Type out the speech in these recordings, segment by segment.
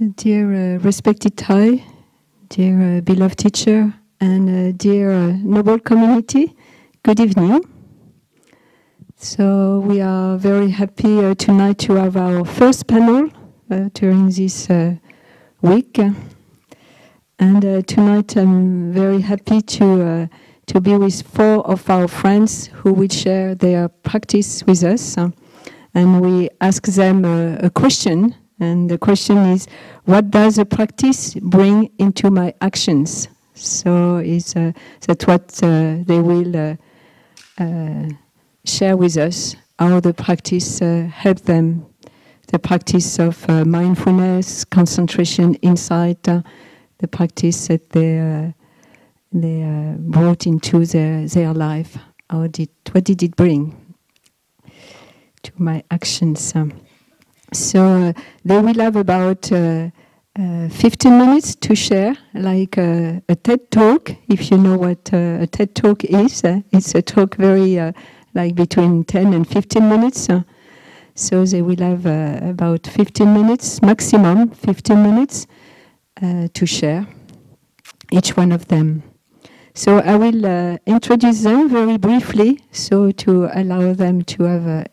Dear respected Thai, dear beloved teacher, and dear noble community, good evening. So we are very happy tonight to have our first panel during this week. And tonight I'm very happy to be with 4 of our friends who will share their practice with us. And we ask them a question. And the question is, what does a practice bring into my actions? So that's what they will share with us, how the practice helped them, the practice of mindfulness, concentration, insight, the practice that they brought into their life. What did it bring to my actions? So they will have about 15 minutes to share, like a TED Talk, if you know what a TED Talk is. It's a talk very like between 10 and 15 minutes. So they will have about 15 minutes, maximum 15 minutes to share, each one of them. So I will introduce them very briefly, so to allow them to have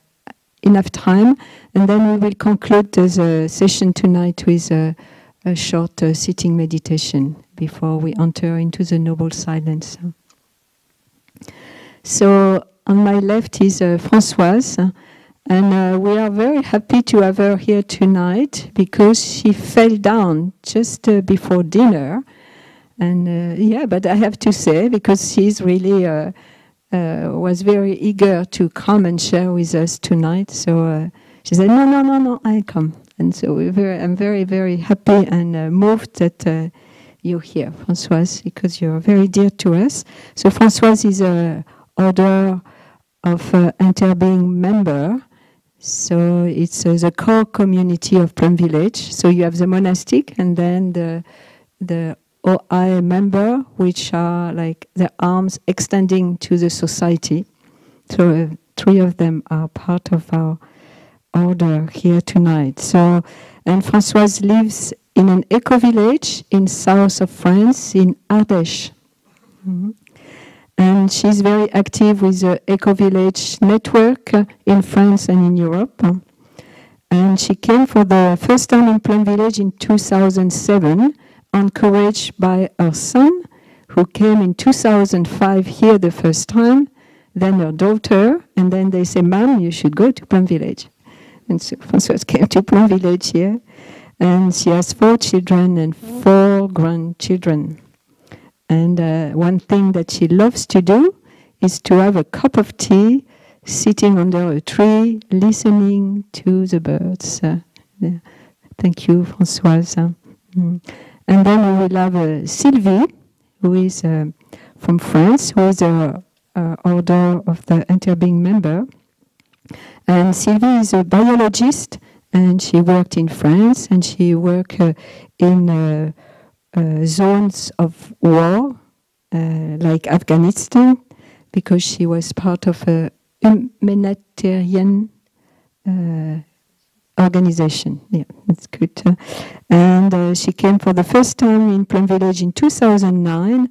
enough time, and then we will conclude the session tonight with a short sitting meditation before we enter into the noble silence. So on my left is Françoise, and we are very happy to have her here tonight because she fell down just before dinner, and but I have to say, because she's really was very eager to come and share with us tonight. So she said, no, I come. And so I'm very, very happy and moved that you're here, Françoise, because you're very dear to us. So Françoise is an order of Interbeing member. So it's the core community of Plum Village. So you have the monastic and then the OI member, which are like the arms extending to the society. So 3 of them are part of our order here tonight. So, and Françoise lives in an eco-village in south of France, in Ardèche. Mm-hmm. And she's very active with the eco-village network in France and in Europe. And she came for the first time in Plum Village in 2007, encouraged by her son, who came in 2005 here the first time, then her daughter, and then they say, Mom, you should go to Plum Village. And so Françoise came to Plum Village here, and she has 4 children and 4 grandchildren. And one thing that she loves to do is to have a cup of tea, sitting under a tree, listening to the birds. Thank you, Françoise. And then we will have Sylvie, who is from France, who is an order of the Interbeing member. And Sylvie is a biologist, and she worked in France, and she worked in zones of war, like Afghanistan, because she was part of a humanitarian organization. Yeah, that's good. And she came for the first time in Plum Village in 2009,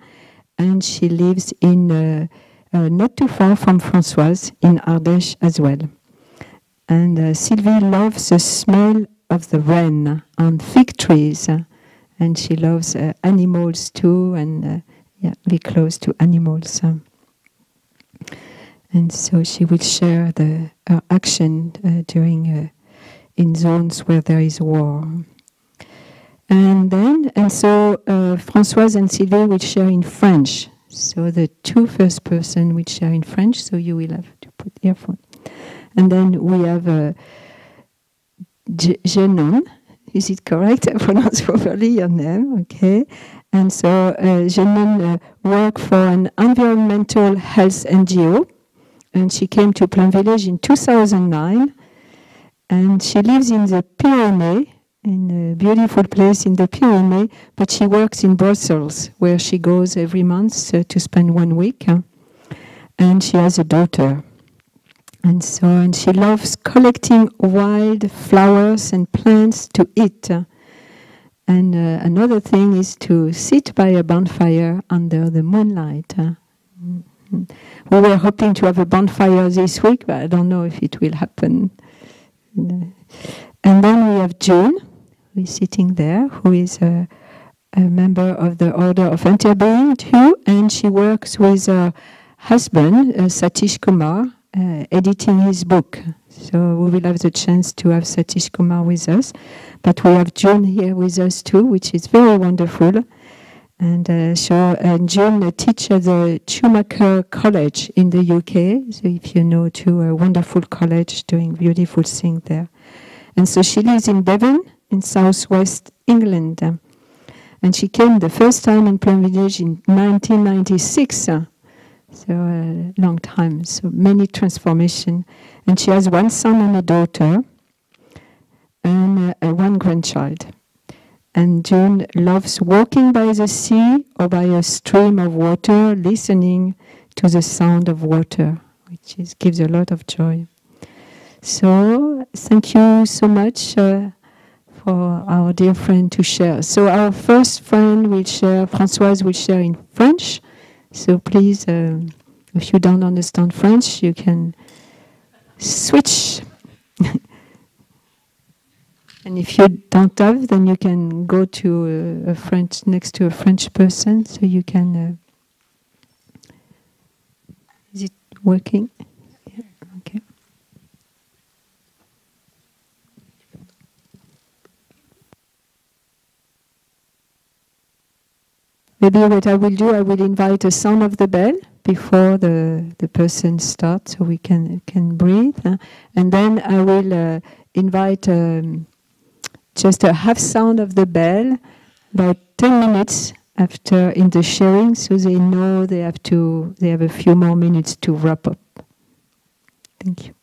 and she lives in not too far from Françoise, in Ardèche as well. And Sylvie loves the smell of the rain on fig trees, and she loves animals too, and be close to animals. And so she will share her action during in zones where there is war. And so Françoise and Sylvie will share in French. So the 2 first person will share in French, so you will have to put earphone. And then we have Jenon. Is it correct? I pronounce properly your name, okay? And so Jenon worked for an environmental health NGO, and she came to Plum Village in 2009. And she lives in the Pyrenees, in a beautiful place in the Pyrenees, but she works in Brussels, where she goes every month to spend 1 week. And she has a daughter. And she loves collecting wild flowers and plants to eat. And another thing is to sit by a bonfire under the moonlight. We were hoping to have a bonfire this week, but I don't know if it will happen. And then we have June, who is sitting there, who is a member of the Order of Interbeing too, and she works with her husband, Satish Kumar, editing his book. So we will have the chance to have Satish Kumar with us. But we have June here with us too, which is very wonderful. And June teaches at the Schumacher College in the UK. So if you know, too, a wonderful college doing beautiful things there. And so she lives in Devon in southwest England. And she came the first time in Plum Village in 1996. So a long time, so many transformations. And she has one son and a daughter, and one grandchild. And June loves walking by the sea or by a stream of water, listening to the sound of water, which gives a lot of joy. So thank you so much for our dear friend to share. So our first friend will share, Françoise will share in French. So please, if you don't understand French, you can switch. And if you don't have, then you can go to a French, next to a French person, so you can... is it working? Yeah, okay. Maybe what I will do, I will invite a sound of the bell before the person starts, so we can breathe. And then I will invite just a half sound of the bell, about 10 minutes after in the sharing, so they know they have a few more minutes to wrap up. Thank you.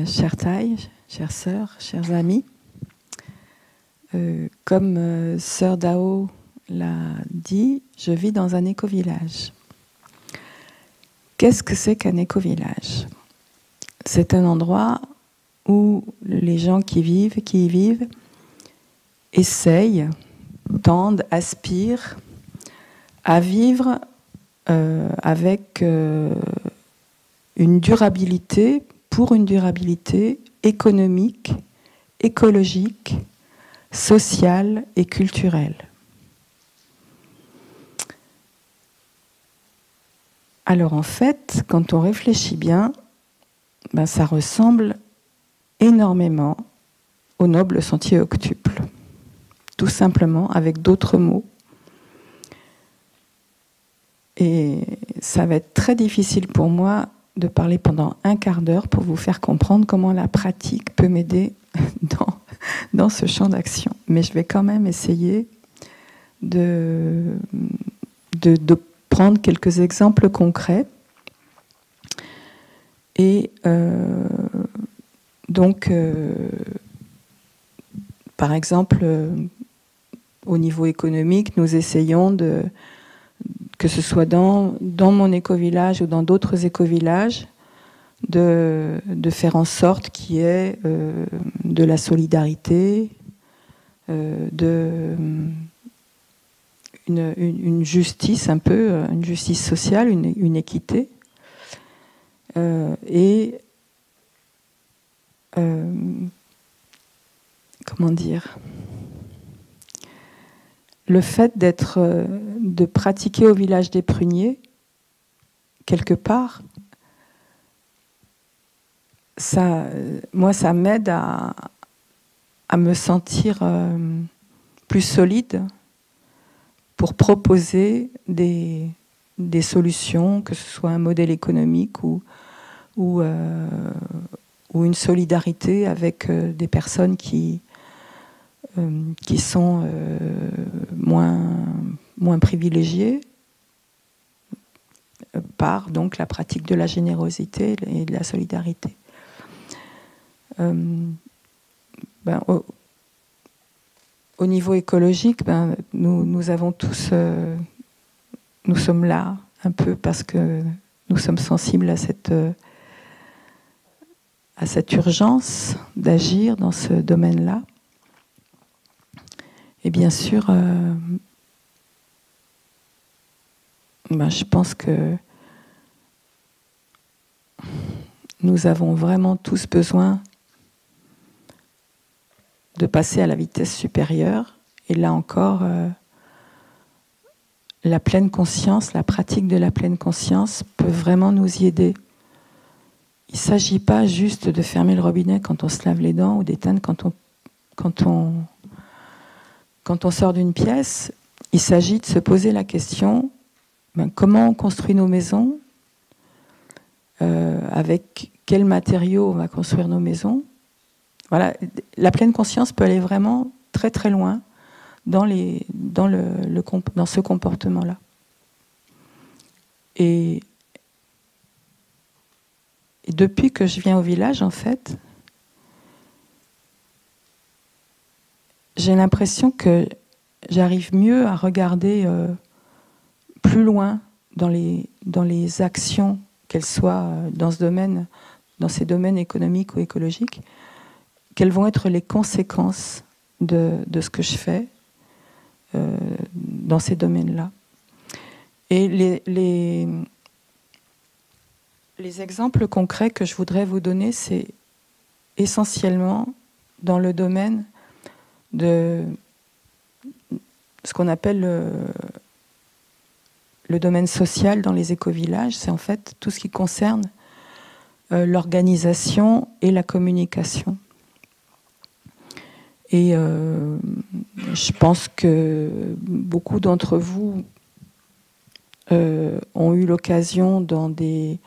Chère Thaï, chères sœurs, chers amis, comme sœur Dao l'a dit, je vis dans un éco-village. Qu'est-ce que c'est qu'un éco-village? C'est un endroit où les gens qui y vivent, essayent, tendent, aspirent à vivre avec une durabilité, pour une durabilité économique, écologique, sociale et culturelle. Alors en fait, quand on réfléchit bien, ça ressemble énormément au noble sentier octuple. Tout simplement, avec d'autres mots. Et ça va être très difficile pour moi de parler pendant un quart d'heure pour vous faire comprendre comment la pratique peut m'aider dans ce champ d'action. Mais je vais quand même essayer de prendre quelques exemples concrets. Et donc, par exemple, au niveau économique, nous essayons que ce soit dans mon éco-village ou dans d'autres éco-villages, de faire en sorte qu'il y ait de la solidarité, une justice un peu, une justice sociale, une équité, comment comment dire, le fait de pratiquer au village des Pruniers, quelque part, moi, ça m'aide à me sentir plus solide pour proposer des solutions, que ce soit un modèle économique ou une solidarité avec des personnes qui sont moins privilégiées par donc la pratique de la générosité et de la solidarité. Au niveau écologique, nous avons tous, nous sommes là un peu parce que nous sommes sensibles à cette urgence d'agir dans ce domaine-là. Et bien sûr, je pense que nous avons vraiment tous besoin de passer à la vitesse supérieure. Et là encore, la pleine conscience, la pratique de la pleine conscience peut vraiment nous y aider. Il ne s'agit pas juste de fermer le robinet quand on se lave les dents ou d'éteindre quand on sort d'une pièce. Il s'agit de se poser la question, comment on construit nos maisons, avec quels matériaux on va construire nos maisons. Voilà, la pleine conscience peut aller vraiment très très loin dans ce comportement-là. Et depuis que je viens au village, en fait, j'ai l'impression que j'arrive mieux à regarder plus loin dans les actions, qu'elles soient dans ces domaines économiques ou écologiques, quelles vont être les conséquences de ce que je fais dans ces domaines-là. Et les exemples concrets que je voudrais vous donner, c'est essentiellement dans le domaine de ce qu'on appelle le domaine social dans les écovillages. C'est en fait tout ce qui concerne l'organisation et la communication. Et je pense que beaucoup d'entre vous ont eu l'occasion dans des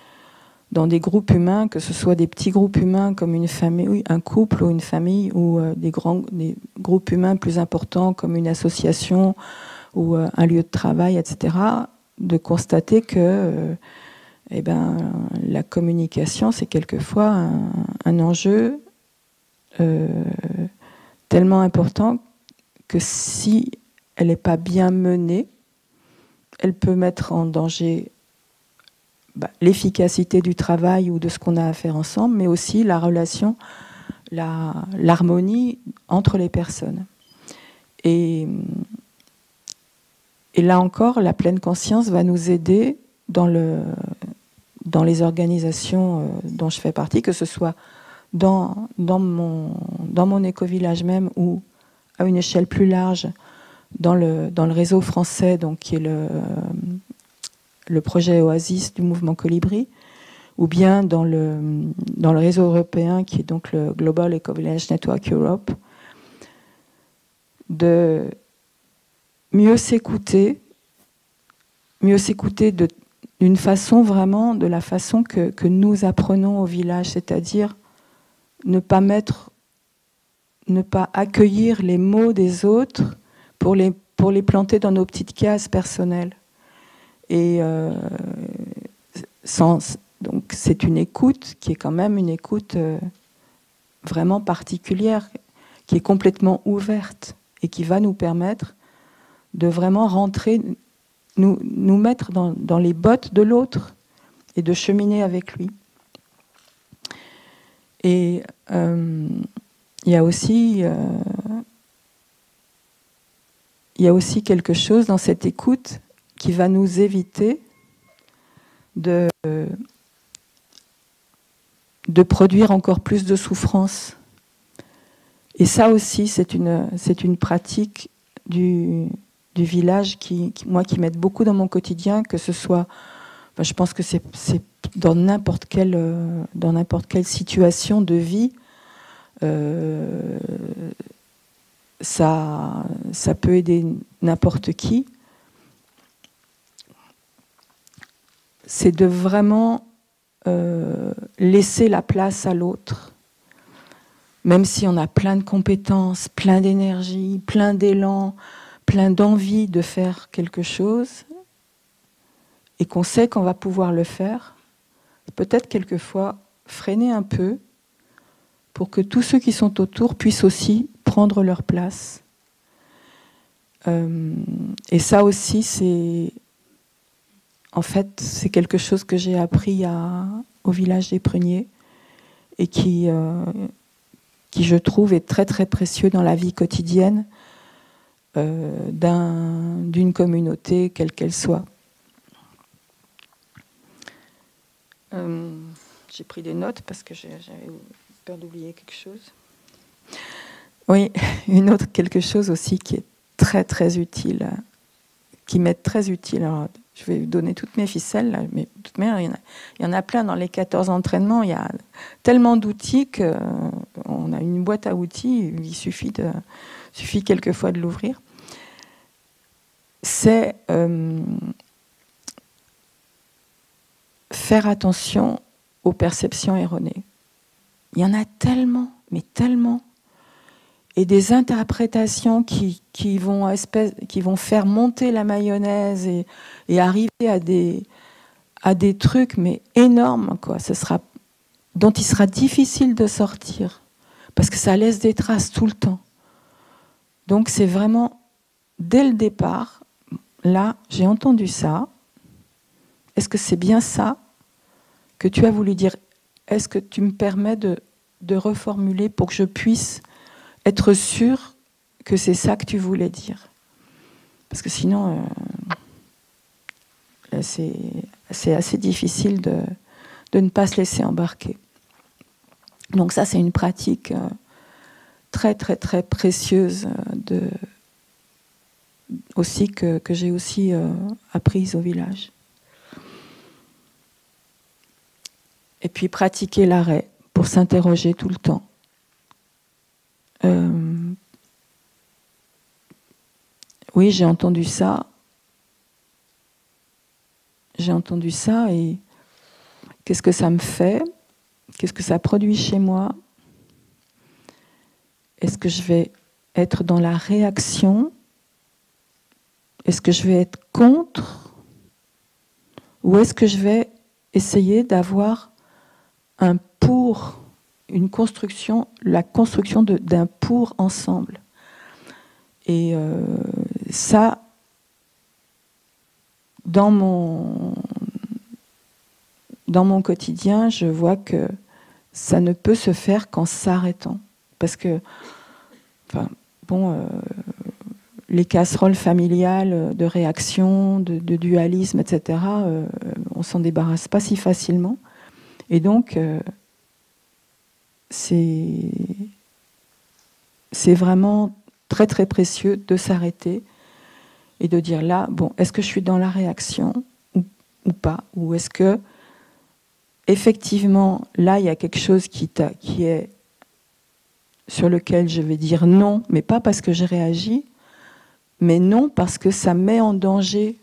groupes humains, que ce soit des petits groupes humains comme une famille, un couple ou une famille, ou des groupes humains plus importants comme une association ou un lieu de travail, etc., de constater que la communication, c'est quelquefois un enjeu tellement important que si elle n'est pas bien menée, elle peut mettre en danger l'efficacité du travail ou de ce qu'on a à faire ensemble, mais aussi la relation, l'harmonie entre les personnes. Et là encore, la pleine conscience va nous aider dans les organisations dont je fais partie, que ce soit dans mon éco-village même ou à une échelle plus large dans le réseau français, donc qui est le projet Oasis du mouvement Colibri, ou bien dans le réseau européen qui est donc le Global Eco-Village Network Europe, de mieux s'écouter d'une façon vraiment, de la façon que nous apprenons au village, c'est-à-dire ne pas accueillir les mots des autres pour les planter dans nos petites cases personnelles. Et donc c'est une écoute qui est quand même une écoute vraiment particulière, qui est complètement ouverte et qui va nous permettre de vraiment rentrer, nous mettre dans les bottes de l'autre et de cheminer avec lui. Et il y a aussi quelque chose dans cette écoute qui va nous éviter de produire encore plus de souffrance. Et ça aussi, c'est une pratique du village qui m'aide beaucoup dans mon quotidien, que ce soit, enfin, je pense que c'est dans n'importe quelle situation de vie, ça peut aider n'importe qui. C'est de vraiment laisser la place à l'autre, même si on a plein de compétences, plein d'énergie, plein d'élan, plein d'envie de faire quelque chose, et qu'on sait qu'on va pouvoir le faire, peut-être quelquefois freiner un peu pour que tous ceux qui sont autour puissent aussi prendre leur place. Et ça aussi, c'est quelque chose que j'ai appris au village des Pruniers et qui, je trouve, est très très précieux dans la vie quotidienne d'une communauté, quelle qu'elle soit. J'ai pris des notes parce que j'avais peur d'oublier quelque chose. Oui, quelque chose aussi qui est très très utile, qui m'est très utile. Alors, je vais vous donner toutes mes ficelles, là, mais de toute manière, il y en a plein dans les 14 entraînements. Il y a tellement d'outils qu'on a une boîte à outils, il suffit quelquefois de l'ouvrir. C'est faire attention aux perceptions erronées. Il y en a tellement, mais tellement. Et des interprétations qui vont faire monter la mayonnaise et arriver à des trucs mais énormes, quoi. Dont il sera difficile de sortir parce que ça laisse des traces tout le temps. Donc c'est vraiment dès le départ, là j'ai entendu ça. Est-ce que c'est bien ça que tu as voulu dire? Est-ce que tu me permets de reformuler pour que je puisse être sûr que c'est ça que tu voulais dire? Parce que sinon, c'est assez difficile de ne pas se laisser embarquer. Donc ça, c'est une pratique très, très, très précieuse aussi que j'ai aussi apprise au village. Et puis pratiquer l'arrêt pour s'interroger tout le temps. Oui, j'ai entendu ça et qu'est-ce que ça me fait? Qu'est-ce que ça produit chez moi? Est-ce que je vais être dans la réaction? Est-ce que je vais être contre? Ou est-ce que je vais essayer d'avoir un pour, une construction, la construction d'un pour ensemble? Et ça, dans mon quotidien, je vois que ça ne peut se faire qu'en s'arrêtant. Parce que, les casseroles familiales de réaction, de dualisme, etc., on s'en débarrasse pas si facilement. Et donc, c'est vraiment très très précieux de s'arrêter et de dire là, bon, est-ce que je suis dans la réaction ou pas? Ou est-ce que effectivement, là, il y a quelque chose qui est sur lequel je vais dire non, mais pas parce que j'ai réagi, mais non parce que ça met en danger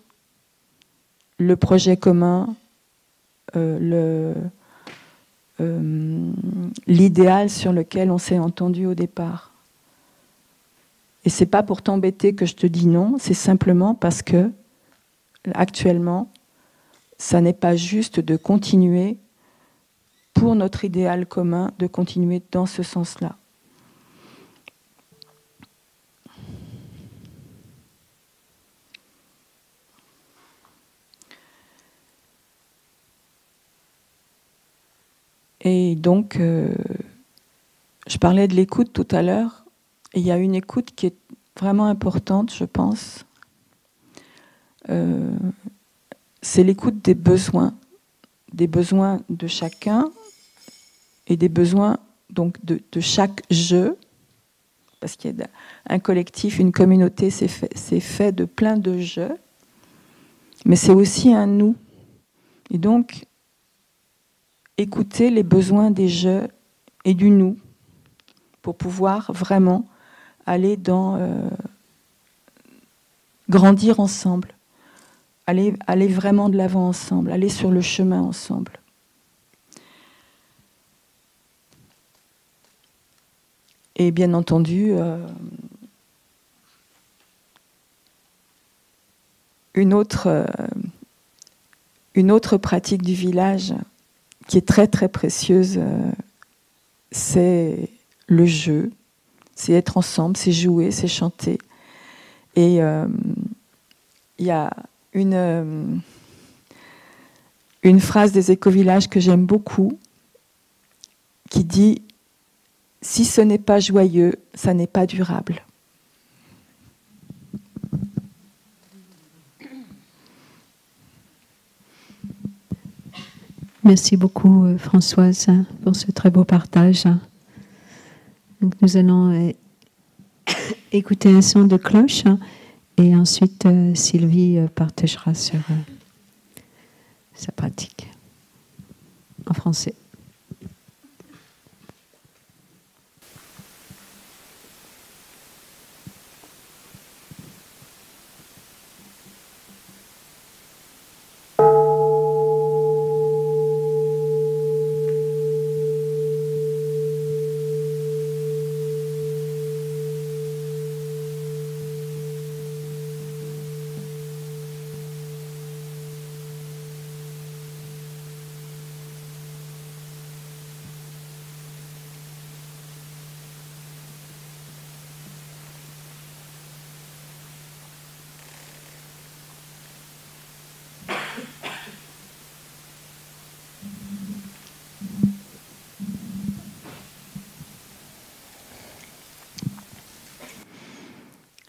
le projet commun, l'idéal sur lequel on s'est entendu au départ. Et c'est pas pour t'embêter que je te dis non, c'est simplement parce que actuellement, ça n'est pas juste de continuer pour notre idéal commun, de continuer dans ce sens-là. Et donc, je parlais de l'écoute tout à l'heure, et il y a une écoute qui est vraiment importante, je pense. C'est l'écoute des besoins de chacun et des besoins donc de chaque je, parce qu'il y a un collectif, une communauté, c'est fait de plein de je, mais c'est aussi un nous. Et donc, écouter les besoins des je et du nous pour pouvoir vraiment aller dans grandir ensemble, aller vraiment de l'avant ensemble, aller sur le chemin ensemble. Et bien entendu, une autre pratique du village qui est très très précieuse, c'est le jeu, c'est être ensemble, c'est jouer, c'est chanter. Et il y a une phrase des éco-villages que j'aime beaucoup qui dit « Si ce n'est pas joyeux, ça n'est pas durable ». Merci beaucoup Françoise pour ce très beau partage. Donc, nous allons écouter un son de cloche et ensuite Sylvie partagera sur sa pratique en français.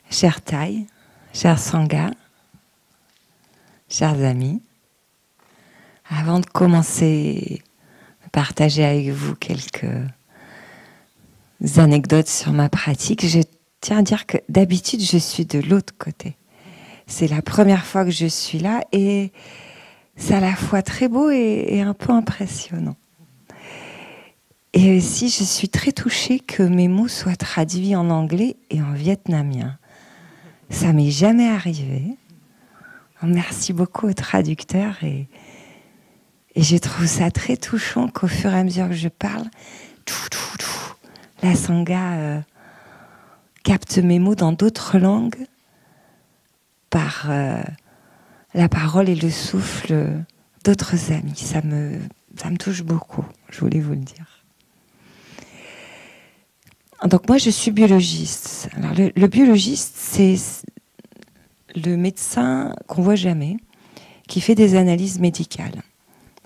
Chère Thaï, chère Sangha, chers amis, avant de commencer à partager avec vous quelques anecdotes sur ma pratique, je tiens à dire que d'habitude je suis de l'autre côté. C'est la première fois que je suis là et c'est à la fois très beau et un peu impressionnant. Et aussi je suis très touchée que mes mots soient traduits en anglais et en vietnamien. Ça m'est jamais arrivé. Merci beaucoup au traducteur et je trouve ça très touchant qu'au fur et à mesure que je parle, la Sangha capte mes mots dans d'autres langues par la parole et le souffle d'autres amis. Ça me touche beaucoup, je voulais vous le dire. Donc moi je suis biologiste. Alors le biologiste, c'est le médecin qu'on voit jamais, qui fait des analyses médicales.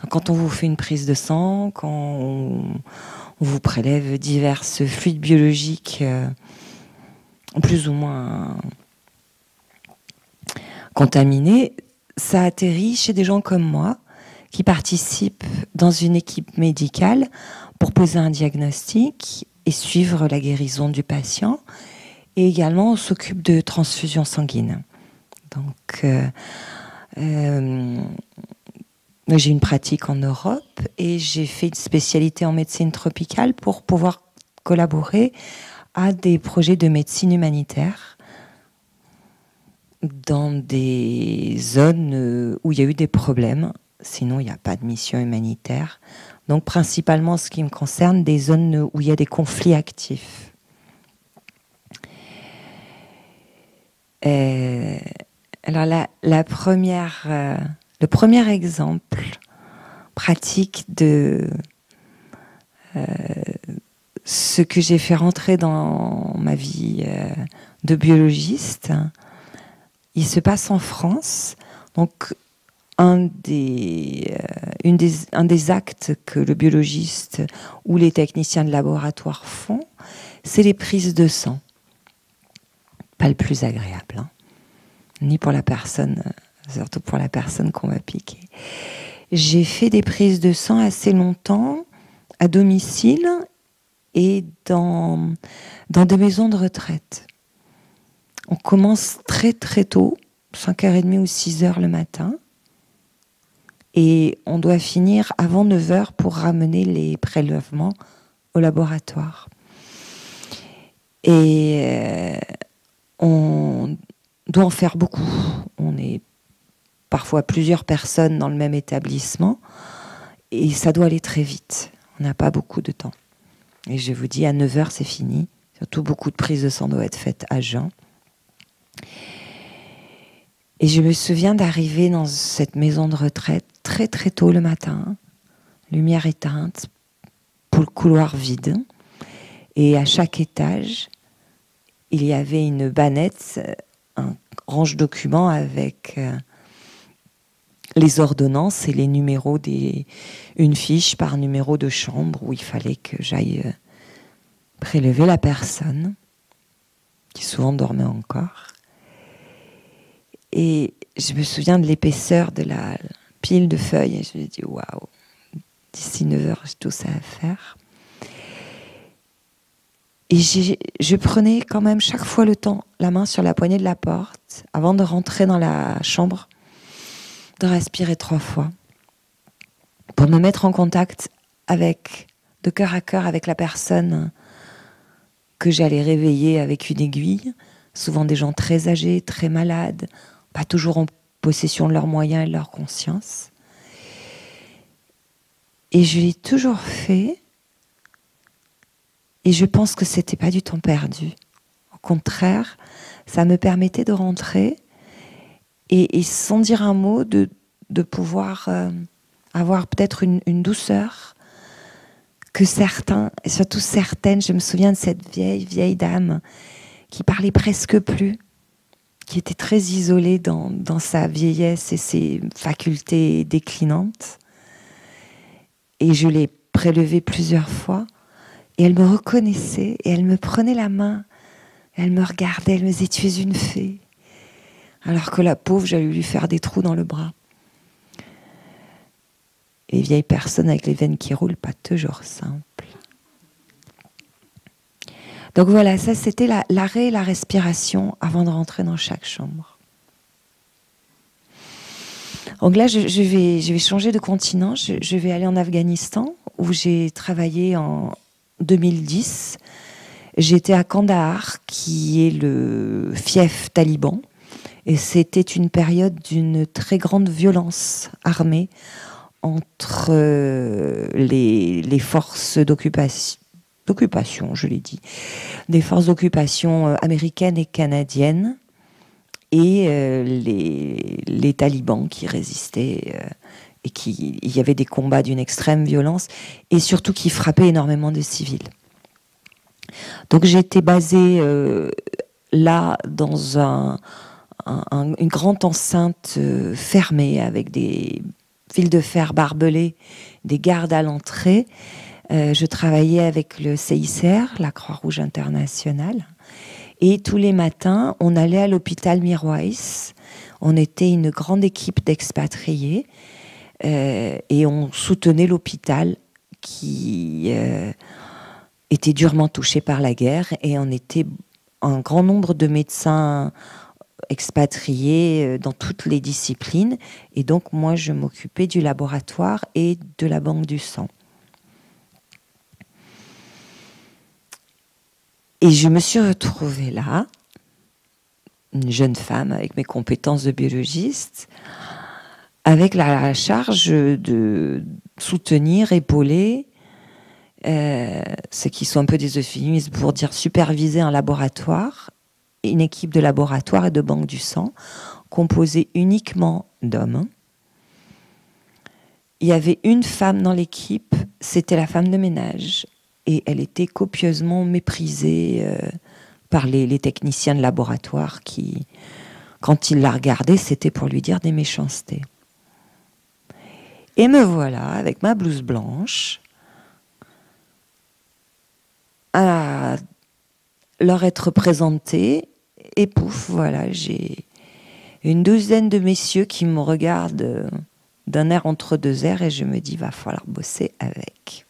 Donc, quand on vous fait une prise de sang, quand on vous prélève divers fluides biologiques plus ou moins contaminés, ça atterrit chez des gens comme moi qui participent dans une équipe médicale pour poser un diagnostic et suivre la guérison du patient. Et également, on s'occupe de transfusion sanguine. Donc, j'ai une pratique en Europe et j'ai fait une spécialité en médecine tropicale pour pouvoir collaborer à des projets de médecine humanitaire dans des zones où il y a eu des problèmes. Sinon, il n'y a pas de mission humanitaire. Donc, principalement, ce qui me concerne, des zones où il y a des conflits actifs. Alors, le premier exemple pratique de ce que j'ai fait rentrer dans ma vie de biologiste, il se passe en France. Donc, un des actes que le biologiste ou les techniciens de laboratoire font, c'est les prises de sang. Pas le plus agréable, hein, ni pour la personne, surtout pour la personne qu'on va piquer. J'ai fait des prises de sang assez longtemps à domicile et dans des maisons de retraite. On commence très très tôt, 5h30 ou 6h le matin, et on doit finir avant 9h pour ramener les prélèvements au laboratoire. Et on doit en faire beaucoup. On est parfois plusieurs personnes dans le même établissement, et ça doit aller très vite. On n'a pas beaucoup de temps. Et je vous dis, à 9h, c'est fini. Surtout, beaucoup de prises de sang doivent être faites à jeun. Et je me souviens d'arriver dans cette maison de retraite très très tôt le matin, lumière éteinte, pour le couloir vide. Et à chaque étage, il y avait une bannette, un range-documents avec les ordonnances et les numéros une fiche par numéro de chambre où il fallait que j'aille prélever la personne, qui souvent dormait encore. Et je me souviens de l'épaisseur de la pile de feuilles et je me dis waouh, d'ici 9h, j'ai tout ça à faire. Et je prenais quand même chaque fois le temps, la main sur la poignée de la porte, avant de rentrer dans la chambre, de respirer 3 fois, pour me mettre en contact de cœur à cœur avec la personne que j'allais réveiller avec une aiguille, souvent des gens très âgés, très malades, pas toujours en possession de leurs moyens et de leur conscience. Et je l'ai toujours fait, et je pense que c'était pas du temps perdu. Au contraire, ça me permettait de rentrer et sans dire un mot, de pouvoir avoir peut-être une douceur que certains, et surtout certaines, je me souviens de cette vieille dame qui parlait presque plus, qui était très isolée dans sa vieillesse et ses facultés déclinantes. Et je l'ai prélevée plusieurs fois, et elle me reconnaissait, et elle me prenait la main, elle me regardait, elle me disait « Tu es une fée ». Alors que la pauvre, j'allais lui faire des trous dans le bras. Et les vieilles personnes avec les veines qui roulent, pas toujours simple. Donc voilà, ça c'était l'arrêt et la respiration avant de rentrer dans chaque chambre. Donc là, je vais changer de continent, je vais aller en Afghanistan, où j'ai travaillé en 2010. J'étais à Kandahar, qui est le fief taliban, et c'était une période d'une très grande violence armée entre les forces d'occupation, je l'ai dit, des forces d'occupation américaines et canadiennes, et les talibans qui résistaient, et il y avait des combats d'une extrême violence, et surtout qui frappaient énormément de civils. Donc j'ai été basée là, dans une grande enceinte fermée, avec des fils de fer barbelés, des gardes à l'entrée. Je travaillais avec le CICR, la Croix-Rouge internationale. Et tous les matins, on allait à l'hôpital Mirwais. On était une grande équipe d'expatriés. Et on soutenait l'hôpital qui était durement touché par la guerre. Et on était un grand nombre de médecins expatriés dans toutes les disciplines. Et donc, moi, je m'occupais du laboratoire et de la banque du sang. Et je me suis retrouvée là, une jeune femme avec mes compétences de biologiste, avec la charge de soutenir, épauler, ce qui sont un peu des euphémismes pour dire superviser un laboratoire, une équipe de laboratoire et de banque du sang, composée uniquement d'hommes. Il y avait une femme dans l'équipe, c'était la femme de ménage. Et elle était copieusement méprisée par les techniciens de laboratoire qui, quand ils la regardaient, c'était pour lui dire des méchancetés. Et me voilà, avec ma blouse blanche, à leur être présentée, et pouf, voilà, j'ai une douzaine de messieurs qui me regardent d'un air entre deux airs, et je me dis, va falloir bosser avec.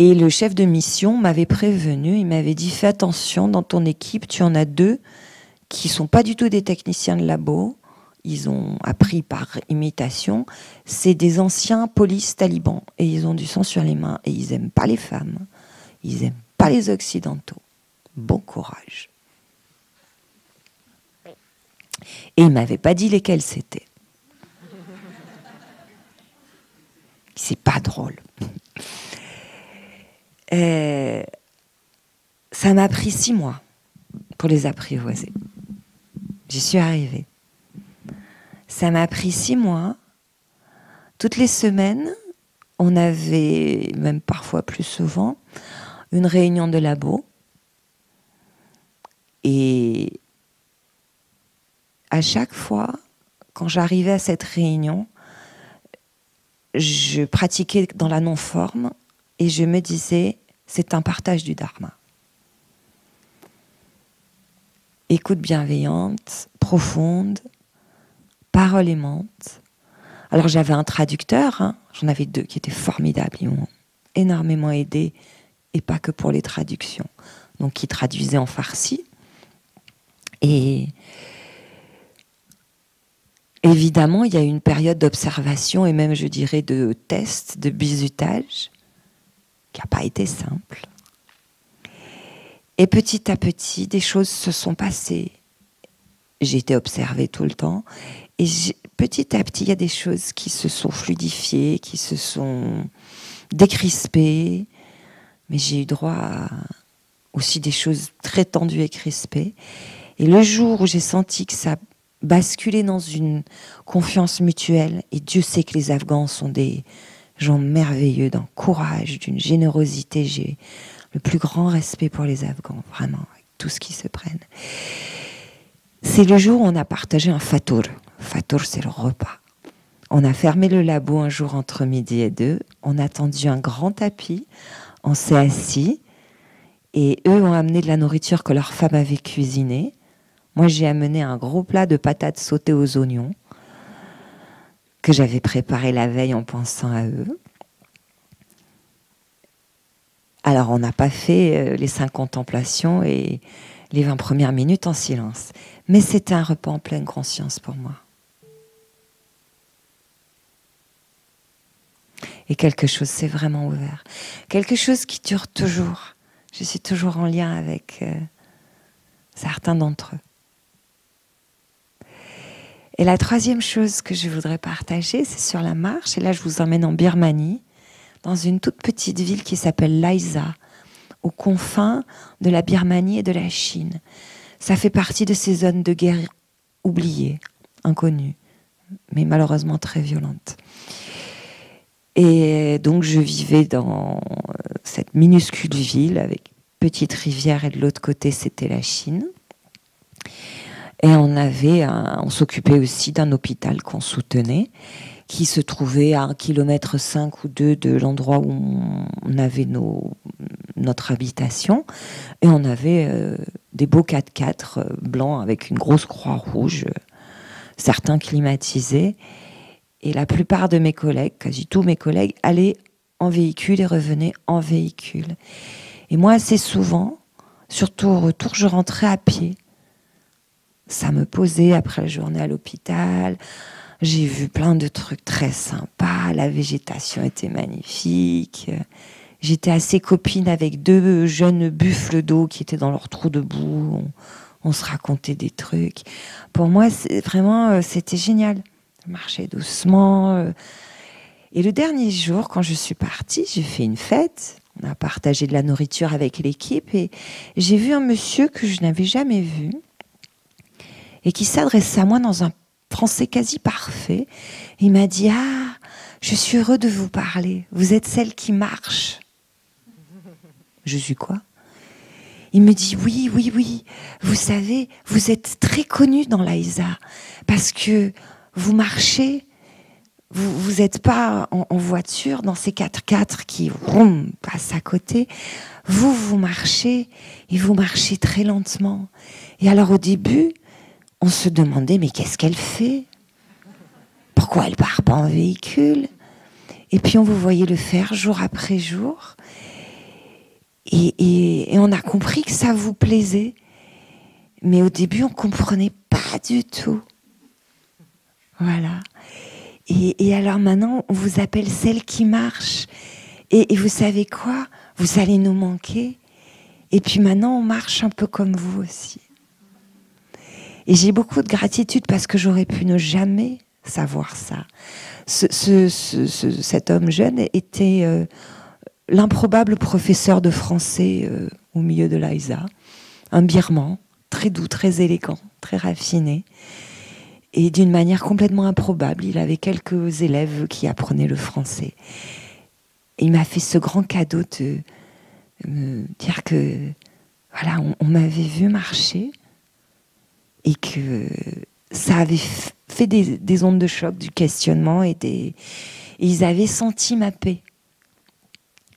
Et le chef de mission m'avait prévenu, il m'avait dit, fais attention, dans ton équipe, tu en as 2 qui sont pas du tout des techniciens de labo, ils ont appris par imitation, c'est des anciens polices talibans, et ils ont du sang sur les mains, et ils aiment pas les femmes, ils aiment pas les occidentaux. Bon courage. Et il m'avait pas dit lesquels c'était. C'est pas drôle. Ça m'a pris 6 mois pour les apprivoiser. J'y suis arrivée. Ça m'a pris 6 mois. Toutes les semaines, on avait, même parfois plus souvent, une réunion de labo. Et à chaque fois, quand j'arrivais à cette réunion, je pratiquais dans la non-forme et je me disais, c'est un partage du dharma. Écoute bienveillante, profonde, parole aimante. Alors j'avais un traducteur, hein, j'en avais 2 qui étaient formidables, ils m'ont énormément aidé, et pas que pour les traductions. Donc qui traduisaient en farsi. Et évidemment, il y a eu une période d'observation et même, je dirais, de test, de bizutage, qui n'a pas été simple. Et petit à petit, des choses se sont passées. J'ai été observée tout le temps. Et petit à petit, il y a des choses qui se sont fluidifiées, qui se sont décrispées. Mais j'ai eu droit à aussi des choses très tendues et crispées. Et le jour où j'ai senti que ça basculait dans une confiance mutuelle, et Dieu sait que les Afghans sont des gens merveilleux, d'un courage, d'une générosité, j'ai le plus grand respect pour les Afghans, vraiment, avec tout ce qu'ils se prennent. C'est le jour où on a partagé un fatur. Fatur, c'est le repas. On a fermé le labo un jour entre midi et 2, on a tendu un grand tapis, on s'est assis, et eux ont amené de la nourriture que leur femme avait cuisinée. Moi, j'ai amené un gros plat de patates sautées aux oignons que j'avais préparé la veille en pensant à eux. Alors, on n'a pas fait les 5 contemplations et les 20 premières minutes en silence. Mais c'était un repas en pleine conscience pour moi. Et quelque chose s'est vraiment ouvert. Quelque chose qui dure toujours. Je suis toujours en lien avec certains d'entre eux. Et la 3e chose que je voudrais partager, c'est sur la marche. Et là, je vous emmène en Birmanie, dans une toute petite ville qui s'appelle Lhasa, aux confins de la Birmanie et de la Chine. Ça fait partie de ces zones de guerre oubliées, inconnues, mais malheureusement très violentes. Et donc, je vivais dans cette minuscule ville avec une petite rivière, et de l'autre côté, c'était la Chine. Et on s'occupait aussi d'un hôpital qu'on soutenait, qui se trouvait à 1,5 km ou 2 de l'endroit où on avait notre habitation. Et on avait des beaux 4x4 blancs avec une grosse croix rouge, certains climatisés. Et la plupart de mes collègues, quasi tous mes collègues, allaient en véhicule et revenaient en véhicule. Et moi, assez souvent, surtout au retour, je rentrais à pied. Ça me posait après la journée à l'hôpital. J'ai vu plein de trucs très sympas. La végétation était magnifique. J'étais assez copine avec 2 jeunes buffles d'eau qui étaient dans leur trou de boue. On se racontait des trucs. Pour moi, c'était génial. Je marchais doucement. Et le dernier jour, quand je suis partie, j'ai fait une fête. On a partagé de la nourriture avec l'équipe. Et j'ai vu un monsieur que je n'avais jamais vu, et qui s'adresse à moi dans un français quasi parfait. Il m'a dit « Ah, je suis heureux de vous parler. Vous êtes celle qui marche. » Je suis quoi ? Il me dit « Oui, oui, oui. Vous savez, vous êtes très connue dans l'Aïsa parce que vous marchez, vous n'êtes pas en voiture dans ces 4x4 qui passent à côté. Vous marchez et vous marchez très lentement. Et alors au début, on se demandait, mais qu'est-ce qu'elle fait ? Pourquoi elle part pas en véhicule ? Et puis on vous voyait le faire jour après jour. Et on a compris que ça vous plaisait. Mais au début, on ne comprenait pas du tout. Voilà. Et alors maintenant, on vous appelle celle qui marche. Et vous savez quoi? Vous allez nous manquer. Et puis maintenant, on marche un peu comme vous aussi. Et j'ai beaucoup de gratitude parce que j'aurais pu ne jamais savoir ça. Cet homme jeune était l'improbable professeur de français au milieu de l'Aïsa. Un birman, très doux, très élégant, très raffiné. Et d'une manière complètement improbable, il avait quelques élèves qui apprenaient le français. Et il m'a fait ce grand cadeau de me dire que voilà, on m'avait vu marcher et que ça avait fait des ondes de choc, du questionnement et ils avaient senti ma paix.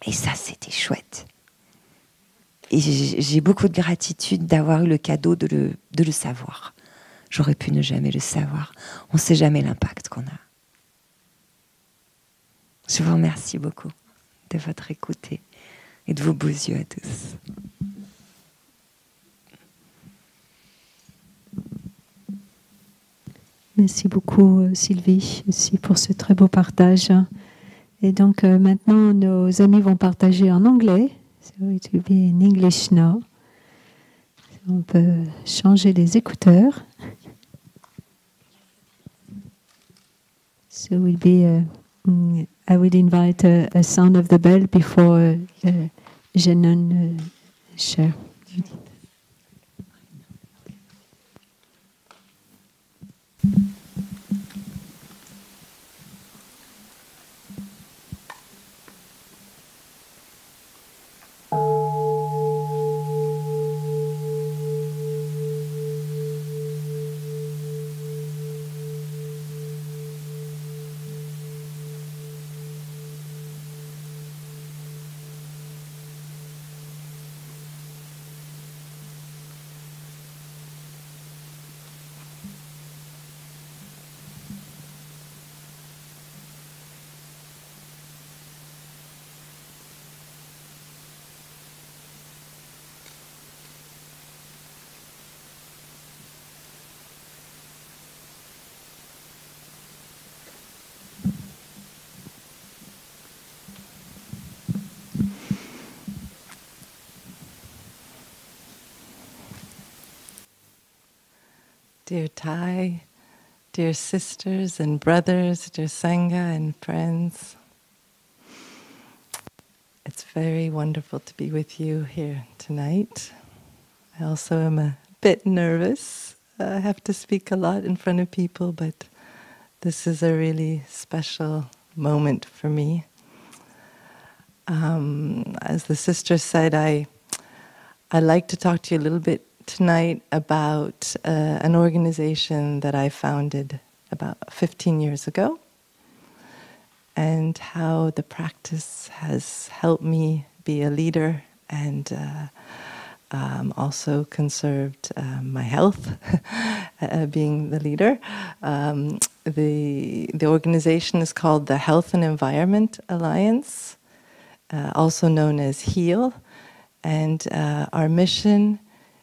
Et ça, c'était chouette. Et j'ai beaucoup de gratitude d'avoir eu le cadeau de le savoir. J'aurais pu ne jamais le savoir. On ne sait jamais l'impact qu'on a. Je vous remercie beaucoup de votre écoute et de vos beaux yeux à tous. Merci beaucoup Sylvie aussi pour ce très beau partage. Et donc maintenant nos amis vont partager en anglais. So it will be in English now. On peut changer les écouteurs. So will be. I will invite a sound of the bell before Jeannine share. Dear Thai, dear sisters and brothers, dear Sangha and friends, it's very wonderful to be with you here tonight. I also am a bit nervous. I have to speak a lot in front of people, but this is a really special moment for me. As the sister said, I'd like to talk to you a little bit tonight about an organization that I founded about 15 years ago and how the practice has helped me be a leader and also conserved my health, being the leader. The organization is called the Health and Environment Alliance, also known as HEAL, and our mission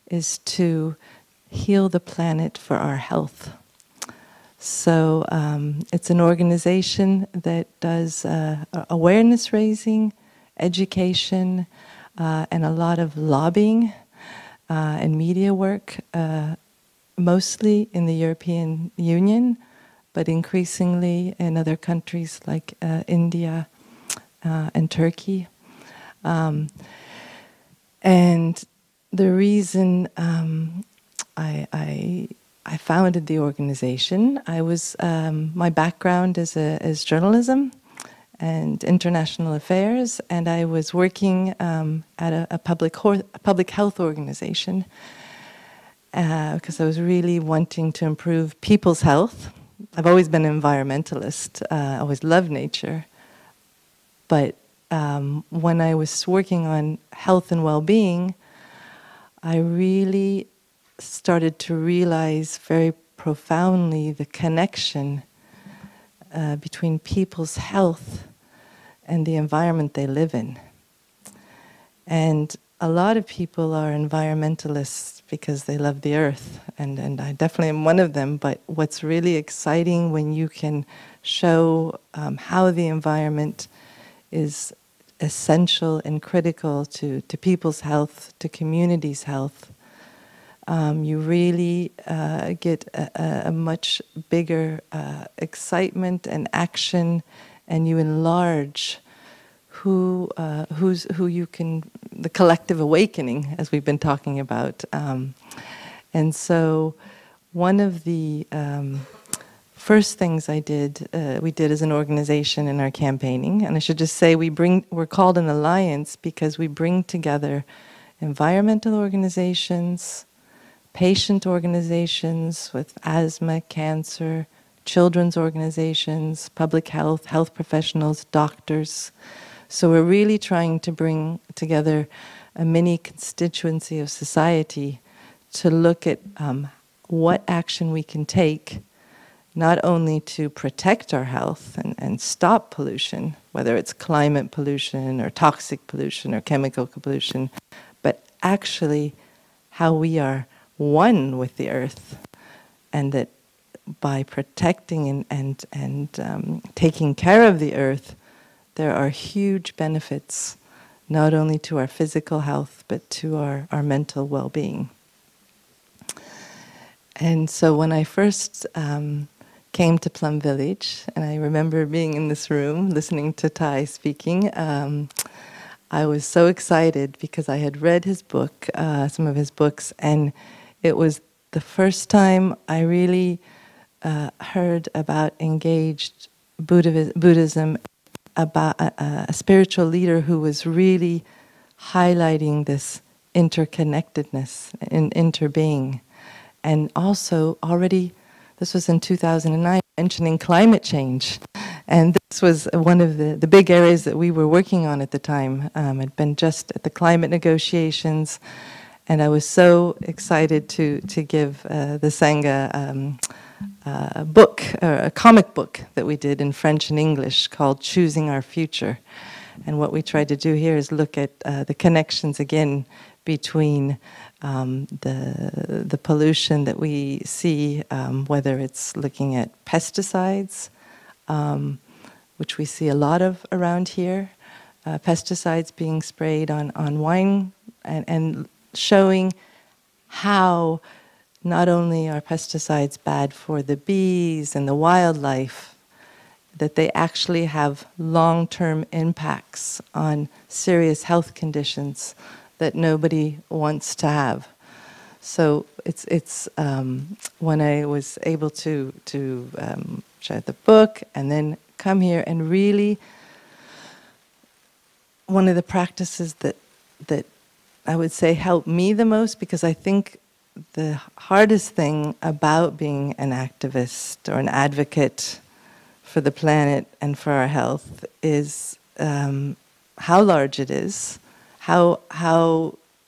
is to heal the planet for our health. So it's an organization that does awareness raising, education, and a lot of lobbying and media work, mostly in the European Union, but increasingly in other countries like India and Turkey. And the reason I founded the organization, my background is journalism and international affairs, and I was working at a public health organization because I was really wanting to improve people's health. I've always been an environmentalist, always loved nature, but when I was working on health and well-being, I really started to realize very profoundly the connection between people's health and the environment they live in. And a lot of people are environmentalists because they love the earth, and I definitely am one of them. But what's really exciting when you can show how the environment is essential and critical to people's health, to communities' health, you really get a much bigger excitement and action, and you enlarge who you can, the collective awakening, as we've been talking about. And so one of the first things we did as an organization in our campaigning, and I should just say we're called an alliance because we bring together environmental organizations, patient organizations with asthma, cancer, children's organizations, public health, health professionals, doctors. So we're really trying to bring together a mini constituency of society to look at what action we can take, not only to protect our health and stop pollution, whether it's climate pollution or toxic pollution or chemical pollution, but actually how we are one with the earth, and that by protecting and taking care of the earth, there are huge benefits, not only to our physical health, but to our mental well-being. And so when I first came to Plum Village, and I remember being in this room, listening to Thai speaking, I was so excited because I had read his book, some of his books, and it was the first time I really heard about engaged Buddhism, about a spiritual leader who was really highlighting this interconnectedness and interbeing. And also already, this was in 2009, mentioning climate change. And this was one of the big areas that we were working on at the time. I'd been just at the climate negotiations, and I was so excited to give the Sangha book, a comic book that we did in French and English called Choosing Our Future. And what we tried to do here is look at the connections again between the pollution that we see, whether it's looking at pesticides, which we see a lot of around here, pesticides being sprayed on wine, and showing how not only are pesticides bad for the bees and the wildlife, that they actually have long-term impacts on serious health conditions that nobody wants to have. So it's when I was able to share the book and then come here, and really one of the practices that I would say helped me the most, because I think the hardest thing about being an activist or an advocate for the planet and for our health is how large it is, how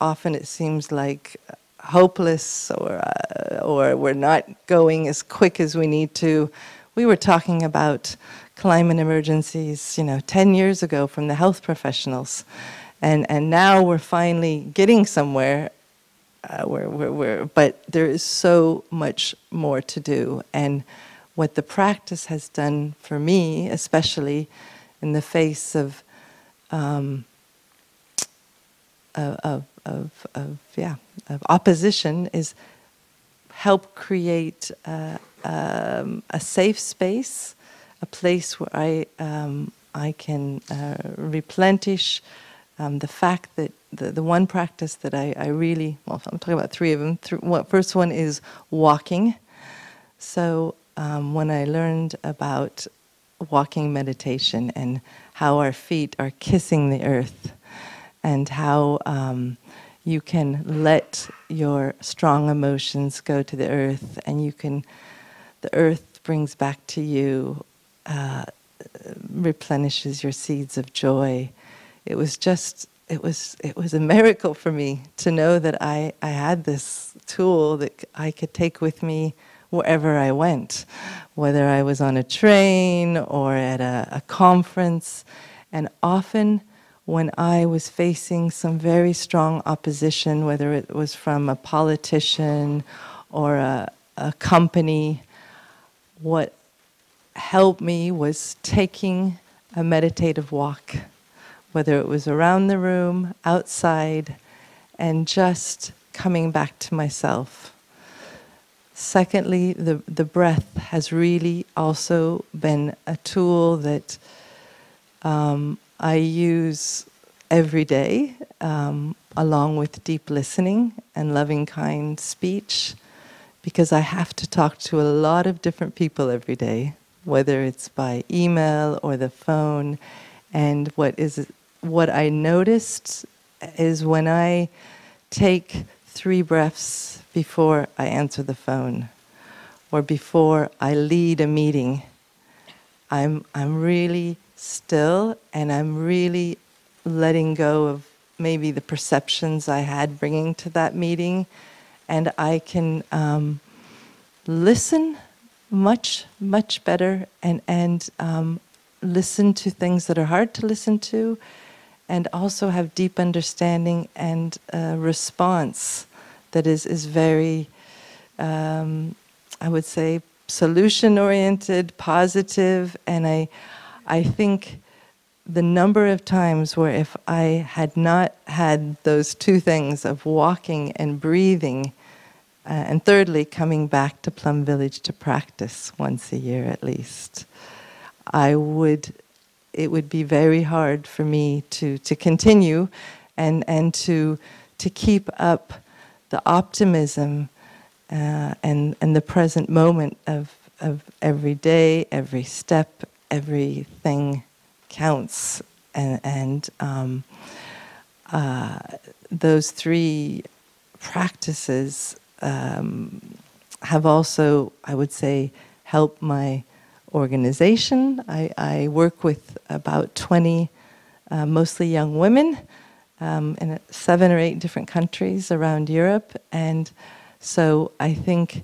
often it seems like hopeless, or we're not going as quick as we need to. We were talking about climate emergencies, 10 years ago from the health professionals, and now we're finally getting somewhere. But there is so much more to do, and what the practice has done for me, especially in the face of opposition, is help create a safe space, a place where I can replenish the fact that the one practice that I really, well, I'm talking about three of them. First one is walking. So when I learned about walking meditation and how our feet are kissing the earth, and how you can let your strong emotions go to the earth, and the earth brings back to you, replenishes your seeds of joy. It was a miracle for me to know that I had this tool that I could take with me wherever I went, whether I was on a train or at a conference. And often when I was facing some very strong opposition, whether it was from a politician or a company, what helped me was taking a meditative walk, whether it was around the room, outside, and just coming back to myself. Secondly, the breath has really also been a tool that I use every day, along with deep listening and loving, kind speech, because I have to talk to a lot of different people every day, whether it's by email or the phone. And what I noticed is when I take 3 breaths before I answer the phone or before I lead a meeting, I'm really still, and I'm really letting go of maybe the perceptions I had bringing to that meeting, and I can listen much better and listen to things that are hard to listen to, and also have deep understanding and response that is very, I would say, solution-oriented, positive, and I think the number of times where if I had not had those 2 things of walking and breathing, and thirdly, coming back to Plum Village to practice once a year at least, it would be very hard for me to continue and to keep up the optimism and the present moment of every day, every step, everything counts, and those 3 practices have also, I would say, helped my organization. I work with about 20 mostly young women in 7 or 8 different countries around Europe, and so I think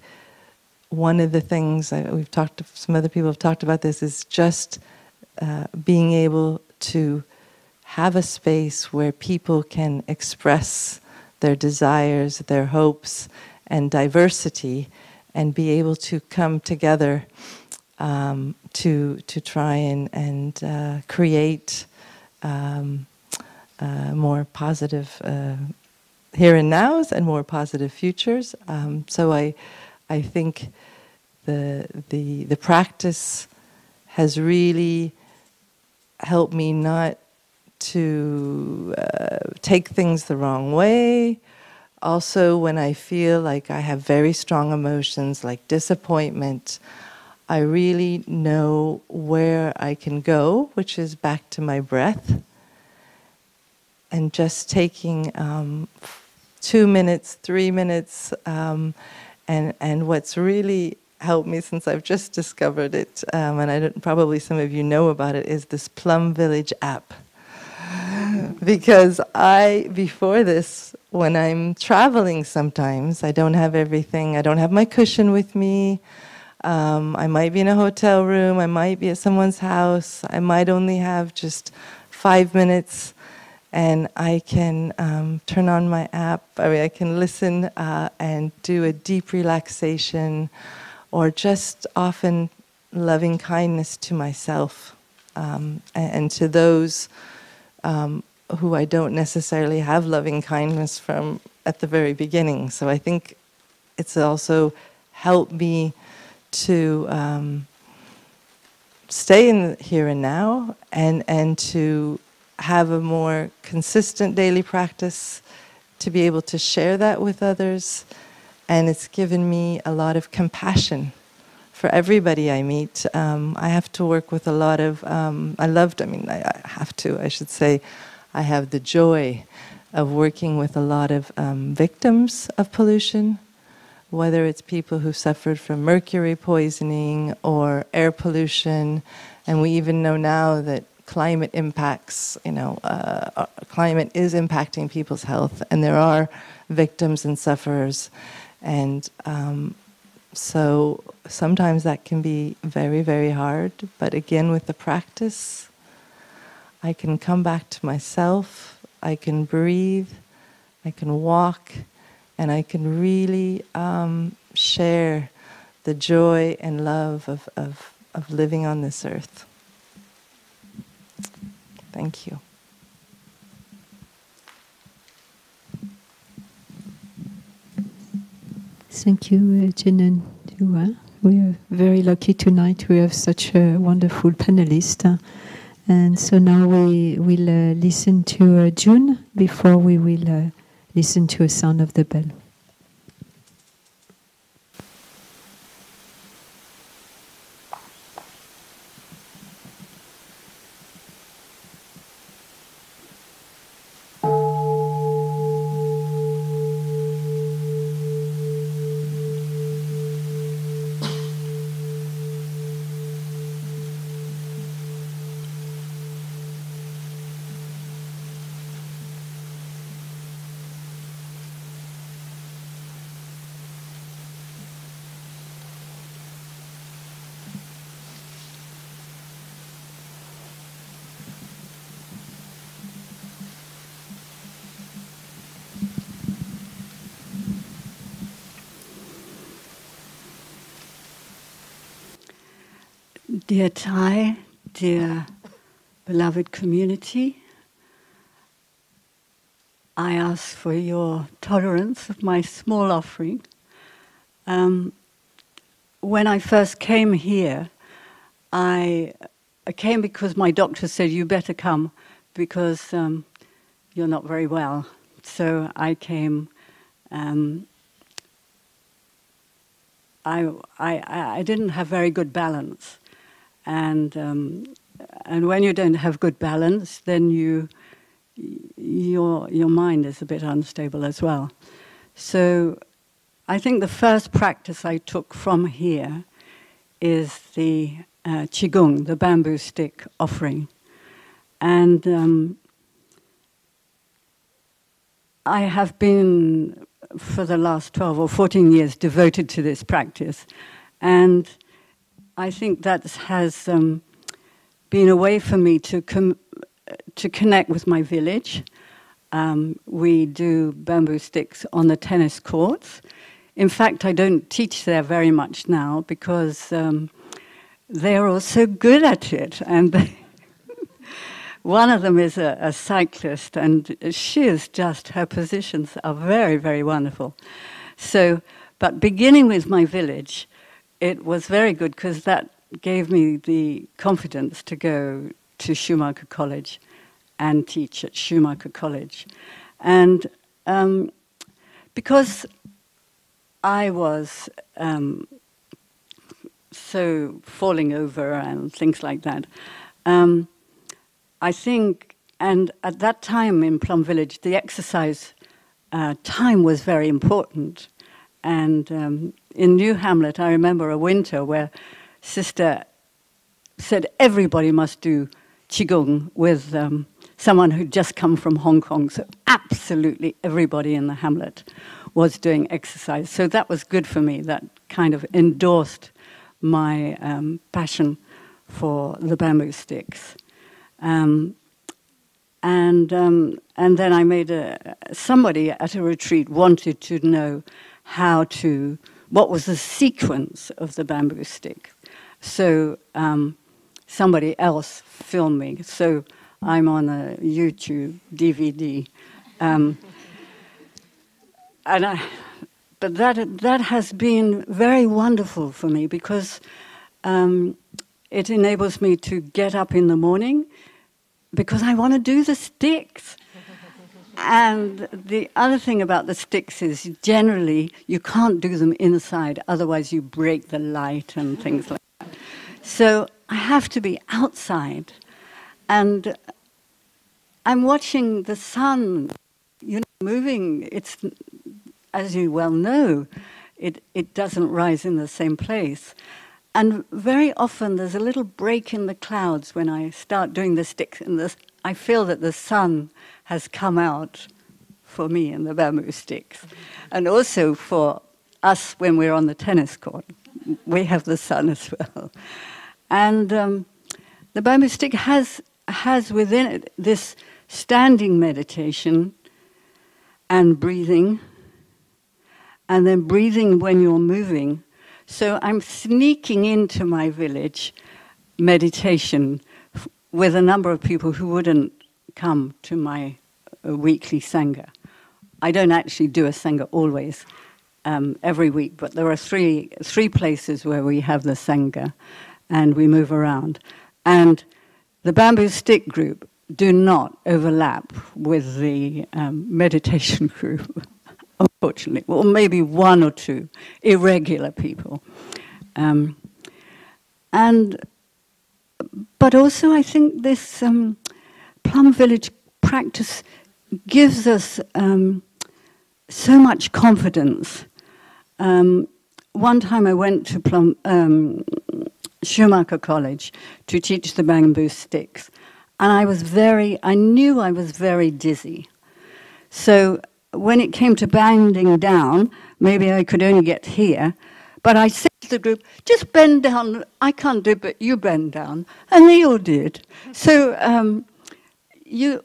one of the things some other people have talked about this is just being able to have a space where people can express their desires, their hopes, and diversity, and be able to come together to try and create more positive here and nows and more positive futures. So I think the practice has really helped me not to take things the wrong way. Also, when I feel like I have very strong emotions like disappointment, I really know where I can go, which is back to my breath. And just taking 2 minutes, 3 minutes, and what's really helped me since I've just discovered it, and probably some of you know about it, is this Plum Village app. Because before this, when I'm traveling sometimes, I don't have everything, I don't have my cushion with me, I might be in a hotel room, I might be at someone's house, I might only have just 5 minutes, and I can turn on my app, I can listen and do a deep relaxation, or just often loving kindness to myself and to those who I don't necessarily have loving kindness from at the very beginning. So I think it's also helped me to stay in the here and now, and to have a more consistent daily practice, to be able to share that with others. And it's given me a lot of compassion for everybody I meet. I have to work with a lot of, I should say, I have the joy of working with a lot of victims of pollution, whether it's people who suffered from mercury poisoning or air pollution, and we even know now that climate impacts, climate is impacting people's health, and there are victims and sufferers. And so sometimes that can be very, very hard, but again, with the practice, I can come back to myself, I can breathe, I can walk, and I can really share the joy and love of living on this earth. Thank you. Thank you, Jen and Dua. We are very lucky tonight. We have such a wonderful panelist. And so now we will listen to June before we will listen to a sound of the bell. Dear Thai, dear beloved community, I ask for your tolerance of my small offering. When I first came here, I came because my doctor said, you better come because you're not very well. So I came. I didn't have very good balance. And when you don't have good balance, then your mind is a bit unstable as well. So I think the first practice I took from here is the Qigong, the bamboo stick offering. And I have been, for the last 12 or 14 years, devoted to this practice. And I think that has been a way for me to connect with my village. We do bamboo sticks on the tennis courts. In fact, I don't teach there very much now because they're all so good at it. And one of them is a cyclist, and she is just, her positions are very, very wonderful. So, but beginning with my village, it was very good because that gave me the confidence to go to Schumacher College and teach at Schumacher College. And because I was so falling over and things like that, I think, and at that time in Plum Village, the exercise time was very important. And in New Hamlet, I remember a winter where Sister said everybody must do Qigong with someone who'd just come from Hong Kong. So absolutely everybody in the hamlet was doing exercise. So that was good for me. That kind of endorsed my passion for the bamboo sticks. And then I made somebody at a retreat wanted to know what was the sequence of the bamboo stick. So somebody else filmed me. So I'm on a YouTube DVD. But that has been very wonderful for me because it enables me to get up in the morning because I want to do the sticks. And the other thing about the sticks is generally you can't do them inside, otherwise you break the light and things like that. So I have to be outside. And I'm watching the sun, moving. It's, as you well know, it doesn't rise in the same place. And very often there's a little break in the clouds when I start doing the sticks. And I feel that the sun has come out for me in the bamboo sticks. And also for us when we're on the tennis court. We have the sun as well. And the bamboo stick has has within it this standing meditation and breathing, and then breathing when you're moving. So I'm sneaking into my village meditation with a number of people who wouldn't come to my weekly Sangha. I don't actually do a Sangha always, every week, but there are three places where we have the Sangha, and we move around. And the bamboo stick group do not overlap with the meditation group, unfortunately. Well, maybe one or two irregular people. But also I think this Plum Village practice gives us so much confidence. One time I went to Schumacher College to teach the bamboo sticks, and I knew I was very dizzy. So when it came to bending down, maybe I could only get here, but I said to the group, just bend down, I can't do it, but you bend down. And they all did. So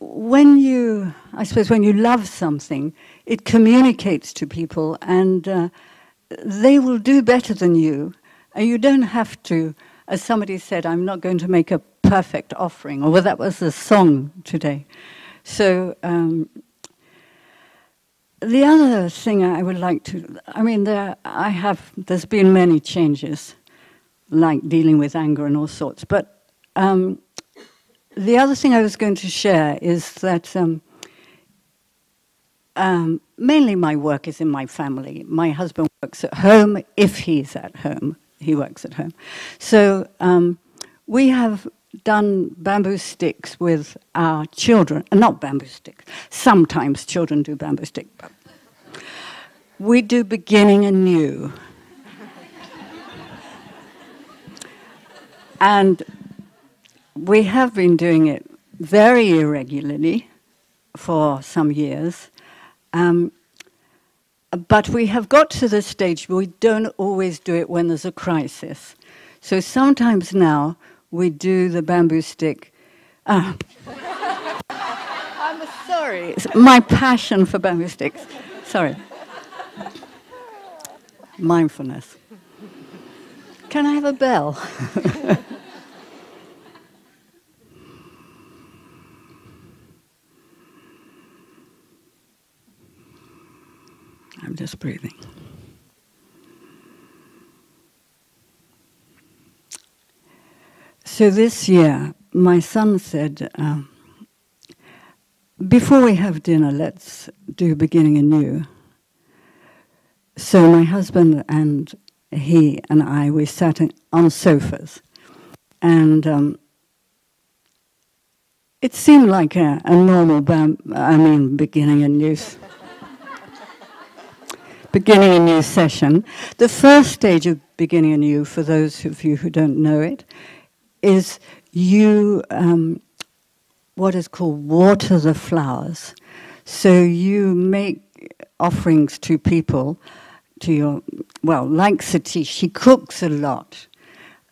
when you love something, it communicates to people, and they will do better than you. And you don't have to, as somebody said, I'm not going to make a perfect offering, or well, that was the song today. So the other thing I would like to, there's been many changes, like dealing with anger and all sorts, but the other thing I was going to share is that mainly my work is in my family. My husband works at home. If he's at home, he works at home. So we have done bamboo sticks with our children. Not bamboo sticks. Sometimes children do bamboo sticks. But we do beginning anew. And we have been doing it very irregularly for some years. But we have got to the stage where we don't always do it when there's a crisis. So sometimes now we do the bamboo stick. I'm sorry. It's my passion for bamboo sticks. Sorry. Mindfulness. Can I have a bell? I'm just breathing. So this year, my son said, before we have dinner, let's do beginning anew. So my husband and he and I, we sat on sofas. And it seemed like a normal beginning anew. Beginning a new session. The first stage of beginning anew, for those of you who don't know it, is you what is called water the flowers. So you make offerings to people, like Satish, he cooks a lot.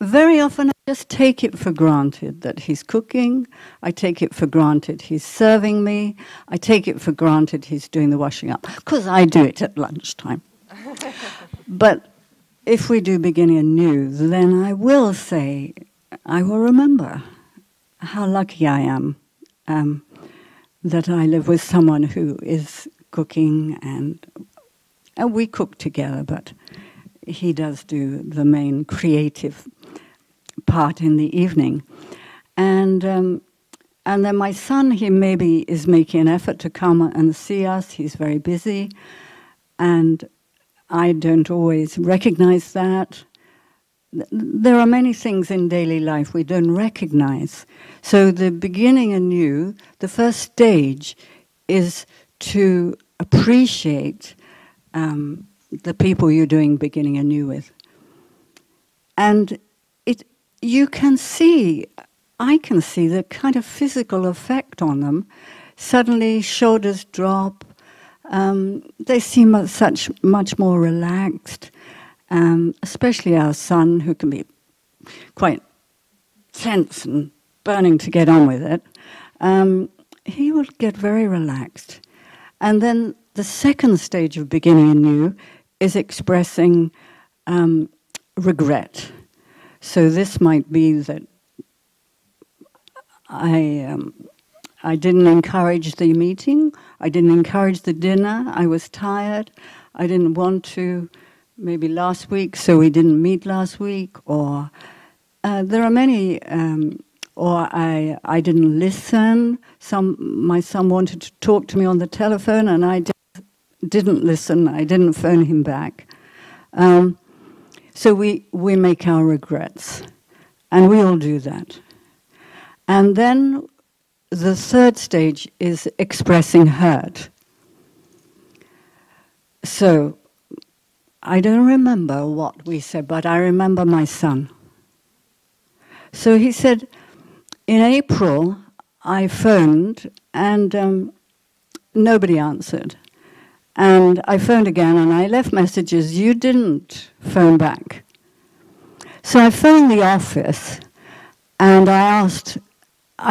Very often I just take it for granted that he's cooking. I take it for granted he's serving me. I take it for granted he's doing the washing up, because I do it at lunchtime. But if we do beginning anew, then I will say, I will remember how lucky I am that I live with someone who is cooking, and we cook together, but he does do the main creative part in the evening. And then my son, he maybe is making an effort to come and see us. He's very busy, and I don't always recognize that. There are many things in daily life we don't recognize. So the beginning anew, the first stage is to appreciate the people you're doing beginning anew with. And you can see, I can see the kind of physical effect on them. Suddenly shoulders drop, they seem much more relaxed, especially our son, who can be quite tense and burning to get on with it, he would get very relaxed. And then the second stage of beginning anew is expressing regret. So this might be that I didn't encourage the meeting, I didn't encourage the dinner, I was tired, I didn't want to, maybe last week, so we didn't meet last week, or there are many, or I didn't listen. My son wanted to talk to me on the telephone and I didn't listen, I didn't phone him back. So we make our regrets, and we all do that. And then the third stage is expressing hurt. So I don't remember what we said, but I remember my son. So he said, in April, I phoned and nobody answered. And I phoned again and I left messages. You didn't phone back. So I phoned the office and I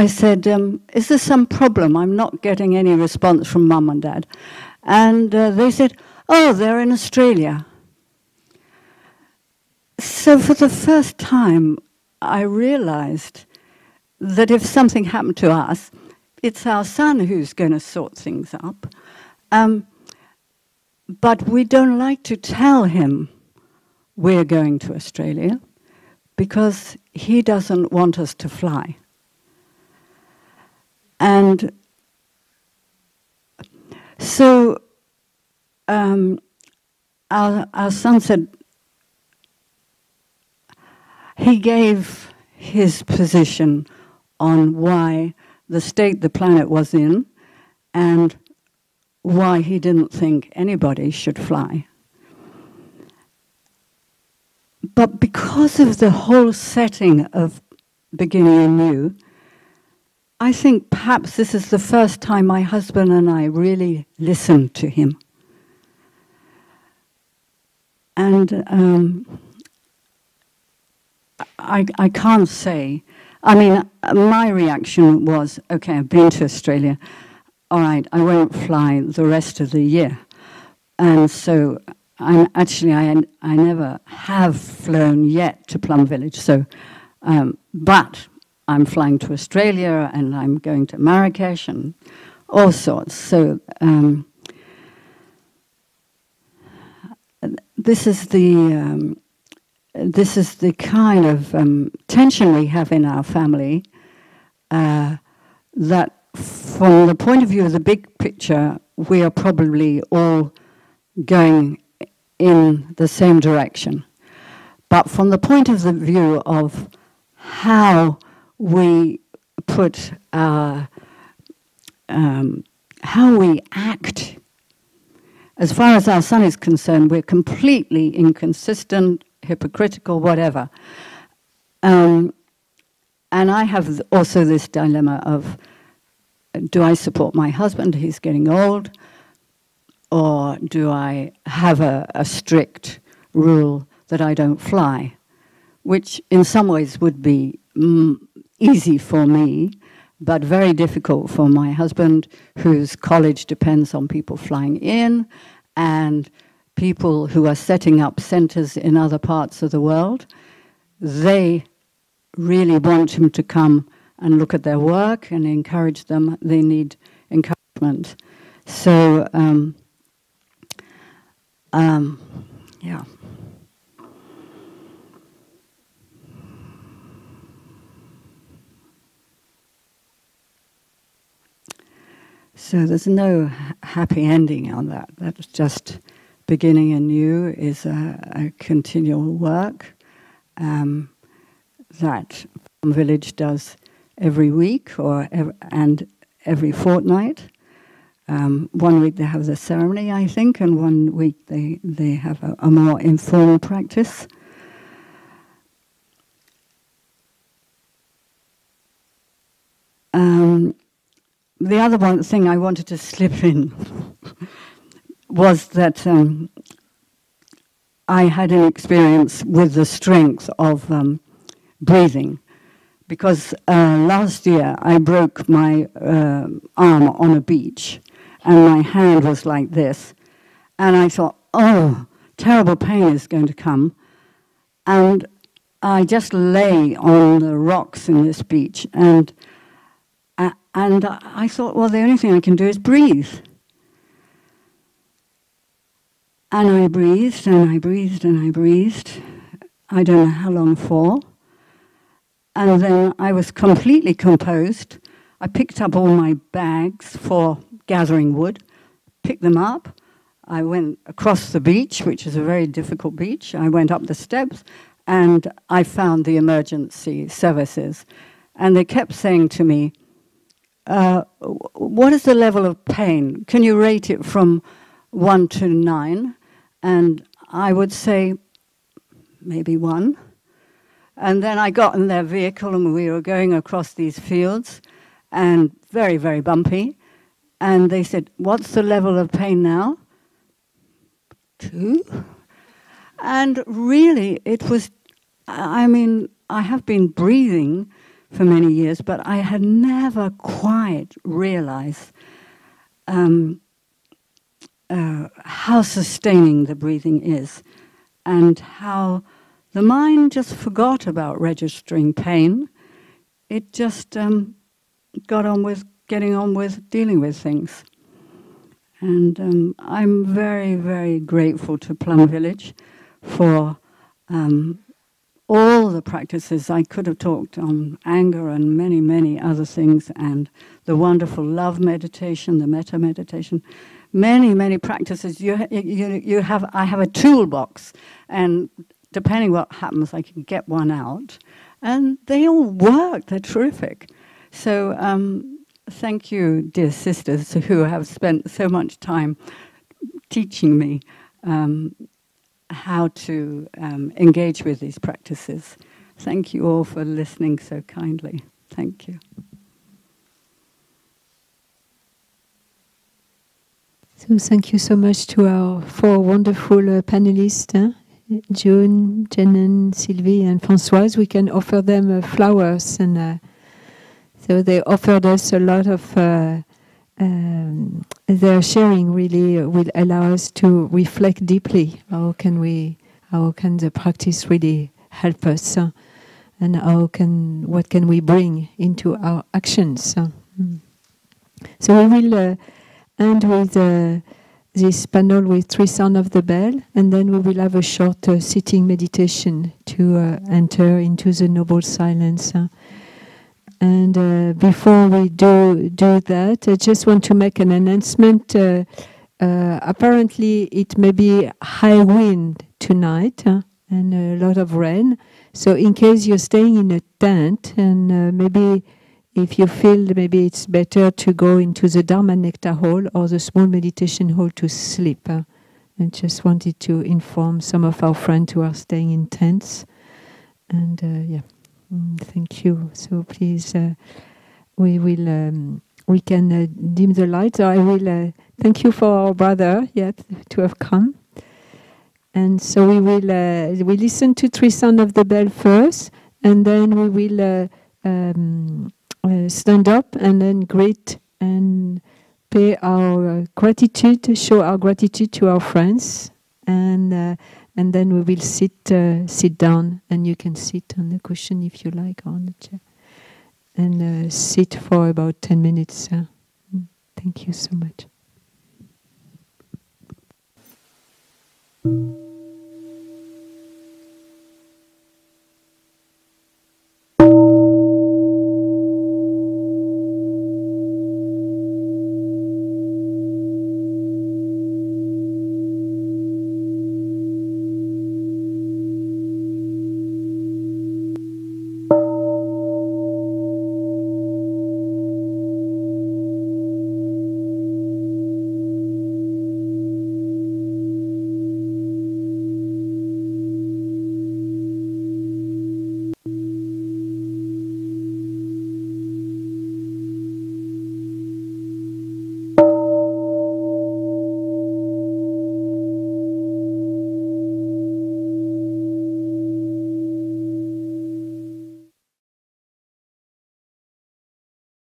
said, is there some problem? I'm not getting any response from Mum and Dad. And they said, oh, they're in Australia. So for the first time, I realized that if something happened to us, it's our son who's going to sort things up. But we don't like to tell him we're going to Australia because he doesn't want us to fly. And so our son said, he gave his position on why the state the planet was in and why he didn't think anybody should fly. But because of the whole setting of beginning anew, I think perhaps this is the first time my husband and I really listened to him. And I can't say, I mean, my reaction was, okay, I've been to Australia, all right, I won't fly the rest of the year. And so I never have flown yet to Plum Village, so, but I'm flying to Australia and I'm going to Marrakesh and all sorts. So this is the kind of tension we have in our family that from the point of view of the big picture, we are probably all going in the same direction. But from the point of the view of how we put our, how we act, as far as our son is concerned, we're completely inconsistent, hypocritical, whatever. And I have also this dilemma of, do I support my husband, he's getting old, or do I have a strict rule that I don't fly, which in some ways would be easy for me, but very difficult for my husband, whose college depends on people flying in, and people who are setting up centers in other parts of the world. They really want him to come and look at their work and encourage them. They need encouragement. So, yeah. So there's no happy ending on that. That's just beginning anew is a continual work that Plum Village does every week and every fortnight. 1 week they have the ceremony, I think, and 1 week they have a more informal practice. The other thing I wanted to slip in was that I had an experience with the strength of breathing, because last year I broke my arm on a beach, and my hand was like this, and I thought, oh, terrible pain is going to come, and I just lay on the rocks in this beach, and I thought, well, the only thing I can do is breathe. And I breathed, and I breathed, and I breathed. I don't know how long for. And then I was completely composed. I picked up all my bags for gathering wood, picked them up. I went across the beach, which is a very difficult beach. I went up the steps, and I found the emergency services. And they kept saying to me, what is the level of pain? Can you rate it from 1 to 9? And I would say, maybe 1. And then I got in their vehicle, and we were going across these fields, and very, very bumpy. And they said, what's the level of pain now? 2. And really, it was, I mean, I have been breathing for many years, but I had never quite realized how sustaining the breathing is, and how the mind just forgot about registering pain. It just got on with getting on with dealing with things. And I'm very, very grateful to Plum Village for all the practices. I could have talked on anger and many, many other things, and the wonderful love meditation, the metta meditation, many, many practices. I have a toolbox, and depending what happens, I can get one out, and they all work. They're terrific. So thank you, dear sisters, who have spent so much time teaching me how to engage with these practices. Thank you all for listening so kindly. Thank you. So thank you so much to our 4 wonderful panelists, June, Jennen, Sylvie, and Françoise. We can offer them flowers, and so they offered us a lot of their sharing. Really will allow us to reflect deeply. How can the practice really help us, and what can we bring into our actions? So we will end with this panel with 3 sounds of the bell, and then we will have a short sitting meditation to enter into the noble silence. And before we do that, I just want to make an announcement. Apparently, it may be high wind tonight and a lot of rain. So in case you're staying in a tent, and maybe if you feel maybe it's better to go into the Dharma Nectar hall or the small meditation hall to sleep. I just wanted to inform some of our friends who are staying in tents. And thank you. So please, we can dim the lights. I will thank you for our brother to have come. And so we listen to 3 sounds of the bell first, and then we will stand up and then greet and pay our gratitude, show our gratitude to our friends, and then we will sit down, and you can sit on the cushion if you like, or on the chair, and sit for about 10 minutes. Thank you so much.